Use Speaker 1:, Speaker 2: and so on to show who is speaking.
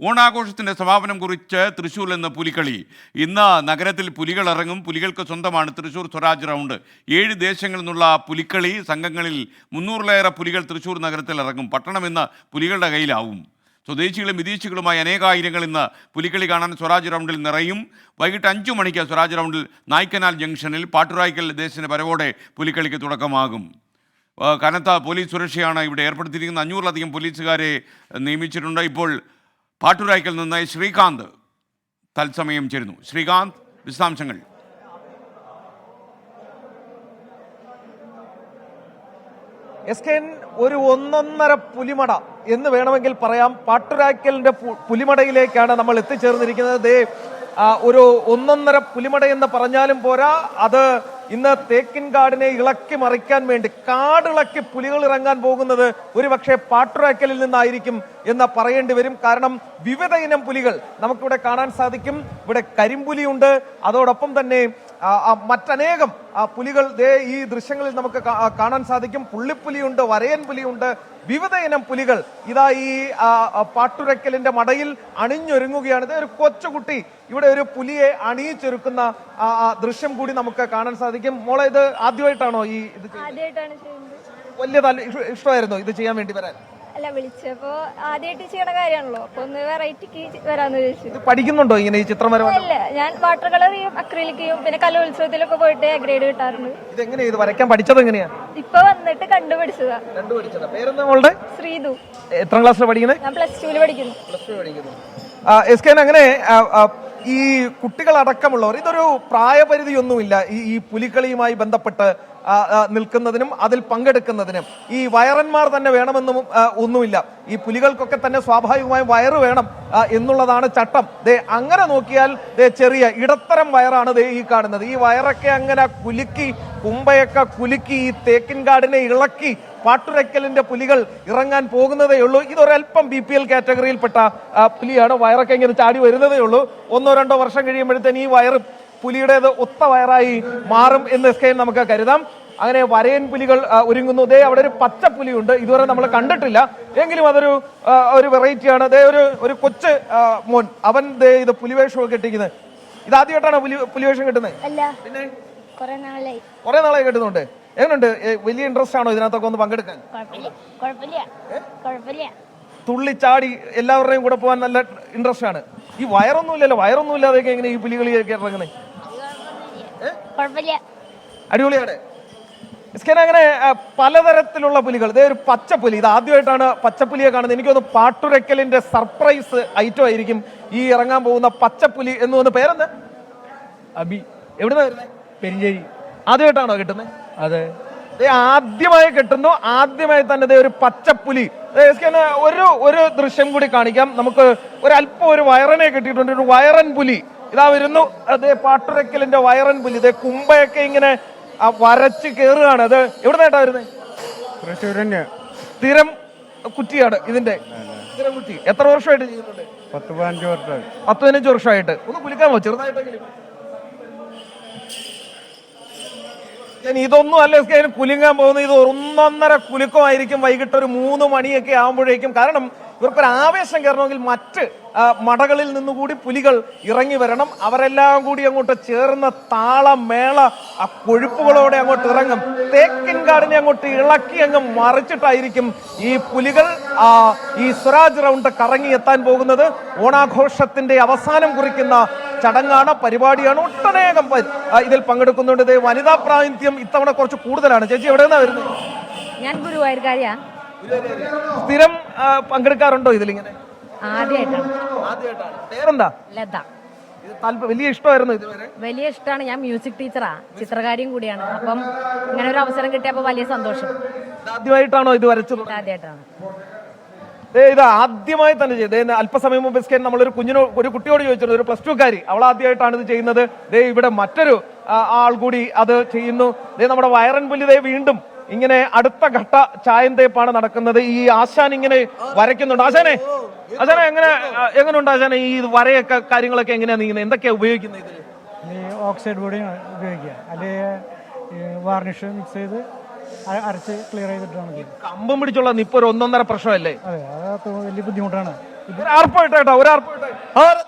Speaker 1: ഓണാഘോഷത്തിൻ്റെ സമാപനം കുറിച്ച് തൃശ്ശൂരിൽ നിന്ന് പുലിക്കളി. ഇന്ന് നഗരത്തിൽ പുലികൾ ഇറങ്ങും. പുലികൾക്ക് സ്വന്തമാണ് തൃശ്ശൂർ സ്വരാജ് റൗണ്ട്. 7 ദേശങ്ങളിൽ നിന്നുള്ള പുലിക്കളി സംഘങ്ങളിൽ 300-ലേറെ പുലികൾ തൃശ്ശൂർ നഗരത്തിൽ ഇറങ്ങും. പട്ടണം ഇന്ന് പുലികളുടെ കയ്യിലാവും. സ്വദേശികളും വിദേശികളുമായി അനേകായിരങ്ങൾ ഇന്ന് പുലിക്കളി കാണാൻ സ്വരാജ് റൗണ്ടിൽ നിറയും. വൈകിട്ട് 5 മണിക്ക് സ്വരാജ് റൗണ്ടിൽ നായ്ക്കനാൽ ജംഗ്ഷനിൽ പാട്ടുറായ്ക്കൽ ദേശത്തിന് പരവോടെ പുലിക്കളിക്ക് തുടക്കമാകും. കനത്ത പോലീസ് സുരക്ഷയാണ് ഇവിടെ ഏർപ്പെടുത്തിയിരിക്കുന്നത്. 500-ലധികം പോലീസുകാരെ നിയമിച്ചിട്ടുണ്ട്. ഇപ്പോൾ പാട്ടുറായ്ക്കൽ നിന്ന് ശ്രീകാന്ത് തത്സമയം ചേരുന്നു. ശ്രീകാന്ത്, വിശദാംശങ്ങൾ.
Speaker 2: എസ്കെൻ ഒരു ഒന്നൊന്നര പുലിമട എന്ന് വേണമെങ്കിൽ പറയാം. പാട്ടുരായ്ക്കലിന്റെ പുലിമടയിലേക്കാണ് നമ്മൾ എത്തിച്ചേർന്നിരിക്കുന്നത്. ഒരു ഒന്നൊന്നര പുലിമട എന്ന് പറഞ്ഞാലും പോരാ, അത് ഇന്ന് തേക്കിൻകാടിനെ ഇളക്കി മറിക്കാൻ വേണ്ടി കാടിളക്കി പുലികൾ ഇറങ്ങാൻ പോകുന്നത് ഒരു പക്ഷേ പാട്ടുരായ്ക്കലിൽ നിന്നായിരിക്കും എന്ന് പറയേണ്ടി വരും. കാരണം വിവിധ ഇനം പുലികൾ നമുക്കിവിടെ കാണാൻ സാധിക്കും. ഇവിടെ കരിമ്പുലിയുണ്ട്, അതോടൊപ്പം തന്നെ മറ്റനേകം പുലികൾ ഈ ദൃശ്യങ്ങളിൽ നമുക്ക് കാണാൻ സാധിക്കും. പുള്ളിപ്പുലിയുണ്ട്, വരയൻ പുലിയുണ്ട്, വിവിധ ഇനം പുലികൾ ഇതാ ഈ പാട്ടുരയ്ക്കലിന്റെ മടയിൽ അണിഞ്ഞൊരുങ്ങുകയാണ്. ഇത് ഒരു കൊച്ചുകുട്ടി ഇവിടെ ഒരു പുലിയെ അണിയിച്ചൊരുക്കുന്ന ദൃശ്യം കൂടി നമുക്ക് കാണാൻ സാധിക്കും. മോളെ, ഇത് ആദ്യമായിട്ടാണോ ഈ ഇത്? വലിയ ഇഷ്ടമായിരുന്നോ ഇത് ചെയ്യാൻ വേണ്ടി വരാൻ?
Speaker 3: അല്ല, വിളിച്ചപ്പോ ആദ്യമായിട്ട് ചെയ്യണ കാര്യമാണല്ലോ, അപ്പൊ ഒന്ന് വെറൈറ്റിക്ക് വരാന്ന് ചോദിച്ചു.
Speaker 2: പഠിക്കുന്നുണ്ടോ ഇങ്ങനെ ഈ ചിത്രം വരവാൻ?
Speaker 3: അല്ല, ഞാൻ വാട്ടർ കളറിയും അക്രിലിക്കും പിന്നെ കലോത്സവത്തിലൊക്കെ പോയിട്ട് ഗ്രേഡ് കിട്ടാറുണ്ട്.
Speaker 2: ഇതെങ്ങനെയാ ഇത് വരയ്ക്കാൻ പഠിച്ചത്? എങ്ങനെയാ
Speaker 3: ഇപ്പൊ വന്നിട്ട് കണ്ടുപിടിച്ചതാ.
Speaker 2: പേരെന്താ മോളുടെ?
Speaker 3: ശ്രീതു.
Speaker 2: എത്രാം ക്ലാസ്സിൽ പഠിക്കുന്നത്?
Speaker 3: ഞാൻ +2 പഠിക്കുന്നു.
Speaker 2: എസ്കെൻ, അങ്ങനെ ഈ കുട്ടികളടക്കമുള്ളവർ, ഇതൊരു പ്രായപരിധിയൊന്നുമില്ല ഈ പുലിക്കളിയുമായി ബന്ധപ്പെട്ട് നിൽക്കുന്നതിനും അതിൽ പങ്കെടുക്കുന്നതിനും. ഈ വയറന്മാർ തന്നെ വേണമെന്നും ഒന്നുമില്ല. ഈ പുലികൾക്കൊക്കെ തന്നെ സ്വാഭാവികമായും വയറ് വേണം എന്നുള്ളതാണ് ചട്ടം. അങ്ങനെ നോക്കിയാൽ ചെറിയ ഇടത്തരം വയറാണ് ഈ കാണുന്നത്. ഈ വയറൊക്കെ അങ്ങനെ കുലുക്കി, കുമ്പയൊക്കെ കുലുക്കി ഈ തേക്കിൻകാടിനെ ഇളക്കി പാട്ടുരയ്ക്കലിന്റെ പുലികൾ ഇറങ്ങാൻ പോകുന്നതേ ഉള്ളൂ. ഇതൊരൽപ്പം BPL കാറ്റഗറിയിൽപ്പെട്ട പുലിയാണ്. വയറൊക്കെ ഇങ്ങനെ ചാടി വരുന്നതേ ഉള്ളൂ. 1-2 വർഷം കഴിയുമ്പോഴത്തേന് ഈ വയറ് പുലിയുടേത് ഒത്ത വയറായി മാറും എന്ന് എസ്കെൻ നമുക്ക് കരുതാം. അങ്ങനെ വരയൻ പുലികൾ ഒരുങ്ങുന്നു. അവിടെ ഒരു പച്ചപ്പുലിയുണ്ട്, ഇതുവരെ നമ്മൾ കണ്ടിട്ടില്ല, എങ്കിലും അതൊരു വെറൈറ്റിയാണ്. ഒരു കൊച്ചു മോൻ, അവൻ ഇത് പുലിവേഷമൊക്കെ ഇട്ടിരിക്കുന്നത്. ഇതാദ്യമായിട്ടാണ് പുലിവേഷം കിട്ടുന്നത്? പിന്നെ കുറെ നാളായി കിട്ടുന്നുണ്ട്. എങ്ങനെയുണ്ട്? വലിയ ഇൻട്രസ്റ്റ് ആണോ ഇതിനകത്തൊക്കെ ഒന്ന് പങ്കെടുക്കാൻ? തുള്ളിച്ചാടി എല്ലാവരുടെയും കൂടെ പോകാൻ നല്ല ഇൻട്രസ്റ്റ് ആണ്. ഈ വയറൊന്നുമില്ലല്ലോ, വയറൊന്നുമില്ലാതെയൊക്കെ എങ്ങനെ ഈ പുലികളിയൊക്കെ ഇറങ്ങുന്നത്? അടിപൊളിയാണ്. അങ്ങനെ പലതരത്തിലുള്ള പുലികൾ. ഒരു പച്ചപ്പുലി, ഇത് ആദ്യമായിട്ടാണ് പച്ചപ്പുലിയെ കാണുന്നത്. എനിക്കൊന്ന് പാട്ടുരയ്ക്കലിന്റെ സർപ്രൈസ് ഐറ്റം ആയിരിക്കും ഈ ഇറങ്ങാൻ പോകുന്ന പച്ചപ്പുലി എന്ന് തോന്നുന്നു. പേരെന്താ? അബി. എവിടുന്നാ വരുന്നത്? പെരിഞ്ചേരി. ആദ്യമായിട്ടാണോ കിട്ടുന്നത്? അതെ, ആദ്യമായി കിട്ടുന്നു. ആദ്യമായി തന്നെ ഒരു പച്ചപ്പുലി. ഒരു ദൃശ്യം കൂടി കാണിക്കാം നമുക്ക്. ഒരല്പം ഒരു വയറനെ കിട്ടിയിട്ടുണ്ട്, ഒരു വയറൻ പുലി ഇതാ വരുന്നു. പാട്ടുരയ്ക്കലിന്റെ വയറൻ പുലി. കുമ്പയൊക്കെ ഇങ്ങനെ വരച്ച് കയറുകയാണ്. അത് എവിടെ നിന്നായിട്ടാ വരുന്നത്? തൃശ്ശൂർ തന്നെ. സ്ഥിരം കുറ്റിയാണ് ഇതിന്റെ. സ്ഥിരം കുറ്റി. എത്ര വർഷമായിട്ട് ചെയ്യുന്നുണ്ട്? 10-15 വർഷമായിട്ട്. ഒന്ന് കുലിക്കാമോ ചെറുതായിട്ടെങ്കിലും? ഇതൊന്നും അല്ല കുലുങ്ങാൻ പോകുന്നത്. ഇത് 1-1.5 കുലുക്കമായിരിക്കും. വൈകിട്ട് ഒരു 3 മണിയൊക്കെ ആകുമ്പോഴേക്കും. കാരണം ഇവർക്കൊരു ആവേശം കയറണമെങ്കിൽ മറ്റ് മടകളിൽ നിന്നുകൂടി പുലികൾ ഇറങ്ങി വരണം. അവരെല്ലാം കൂടി അങ്ങോട്ട് ചേർന്ന് താളമേള കൊഴുപ്പുകളോടെ അങ്ങോട്ട് ഇറങ്ങും. തേക്കിൻകാടിനെ അങ്ങോട്ട് ഇളക്കി അങ്ങ് മറിച്ചിട്ടായിരിക്കും ഈ പുലികൾ ഈ സ്വരാജ് റൗണ്ട് കറങ്ങി എത്താൻ പോകുന്നത്. ഓണാഘോഷത്തിന്റെ അവസാനം കുറിക്കുന്ന ചടങ്ങാണ്, പരിപാടിയാണ്. ഒട്ടനേകം ഇതിൽ പങ്കെടുക്കുന്നുണ്ട്. വനിതാ പ്രാതിനിധ്യം ഇത്തവണ കുറച്ച് കൂടുതലാണ്. ചേച്ചി എവിടെ നിന്നാ വരുന്നത്?
Speaker 3: ഞാൻ ഗുരുവായൂർക്കാരിയാ.
Speaker 2: സ്ഥിരം പങ്കെടുക്കാറുണ്ടോ ഇതിലിങ്ങനെ?
Speaker 3: ആദ്യമായിട്ടാണ്.
Speaker 2: പേരെന്താ?
Speaker 3: ലത.
Speaker 2: വലിയ ഇഷ്ടമായിരുന്നു ഇതുവരെ?
Speaker 3: വലിയ ഇഷ്ടമാണ്. ഞാൻ മ്യൂസിക് ടീച്ചറാ, ചിത്രകാരിയും കൂടിയാണ്. അപ്പം ഇങ്ങനെ ഒരു അവസരം കിട്ടിയപ്പോൾ വലിയ സന്തോഷം.
Speaker 2: ആദ്യമായിട്ടാണോ ഇത് വരച്ചത്?
Speaker 3: ആദ്യമായിട്ടാണ്.
Speaker 2: ഇത് ആദ്യമായി തന്നെ ചെയ്ത്. അല്പസമയം മുമ്പ് നമ്മളൊരു ഒരു കുട്ടിയോട് ചോദിച്ചിട്ടുണ്ട്, ഒരു +2കാരി, അവൾ ആദ്യമായിട്ടാണ് ഇത് ചെയ്യുന്നത്. ഇവിടെ മറ്റൊരു ആൾ കൂടി അത് ചെയ്യുന്നു. നമ്മുടെ വയറൻ പുലി വീണ്ടും ഇങ്ങനെ അടുത്ത ഘട്ട ചായം തേപ്പാണ് നടക്കുന്നത്. ഈ ആശാൻ ഇങ്ങനെ വരയ്ക്കുന്നുണ്ട്. ആശാനെ എങ്ങനെയുണ്ട് ആശാനെ ഈ വരയൊക്കെ കാര്യങ്ങളൊക്കെ എങ്ങനെയാ നീങ്ങുന്നത്? എന്തൊക്കെയാ ഉപയോഗിക്കുന്നത് ഇതിൽ?
Speaker 4: ഓക്സൈഡ് ബോർഡിങ് ഉപയോഗിക്കുക, അല്ലെങ്കിൽ വാർണിഷ് മിക്സ് ചെയ്ത് അരച്ച് ക്ലിയർ ചെയ്തിട്ടാണ്.
Speaker 2: കമ്പം പിടിച്ചുള്ള ഇപ്പൊ ഒരു 1.5 പ്രശ്നമല്ലേ?
Speaker 4: അതെ, അത് വലിയ ബുദ്ധിമുട്ടാണ്.
Speaker 2: ഒരു ആർപ്പ് കേട്ടോ, ഒരു ആർപ്പ് കേട്ടോ. ഭാരത്